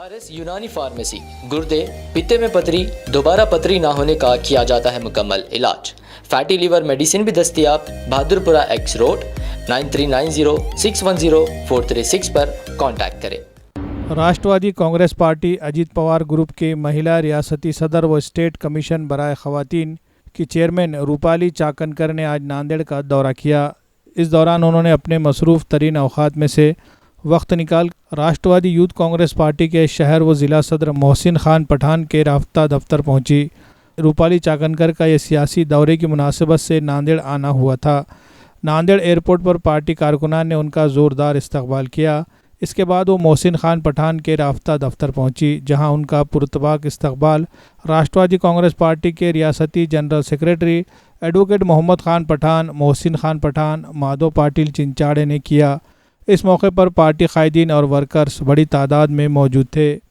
ARS यूनानी pharmacy गुर्दे, पित्ते में पथरी, दोबारा पथरी ना होने का किया जाता है मुकम्मल इलाज। फैटी लीवर मेडिसिन भी दस्तयाब। बहादुरपुरा एक्स रोड 9390610436 पर कांटेक्ट करें। राष्ट्रवादी कांग्रेस पार्टी अजीत पवार ग्रुप के महिला रियासती सदर व स्टेट कमीशन बराए ख़वातीन की चेयरमैन रूपाली चाकनकर ने आज नांदेड़ का दौरा किया। इस दौरान उन्होंने अपने मसरूफ़ तरीन अवकात में से वक्त निकाल राष्ट्रवादी यूथ कांग्रेस पार्टी के शहर व ज़िला सदर मोहसिन खान पठान के राब्ता दफ्तर पहुंची। रूपाली चाकनकर का यह सियासी दौरे की मुनासिबत से नांदेड़ आना हुआ था। नांदेड़ एयरपोर्ट पर पार्टी कारकुनान ने उनका ज़ोरदार इस्तकबाल किया। इसके बाद वो मोहसिन खान पठान के राब्ता दफ्तर पहुंची, जहां उनका पुरतबाक इस्तकबाल राष्ट्रवादी कांग्रेस पार्टी के रियासती general secretary advocate Mohammad Khan Pathan, Mohsin Khan Pathan, Madho Patil Chinchade ने किया। इस मौके पर पार्टी कायदीन और वर्कर्स बड़ी तादाद में मौजूद थे।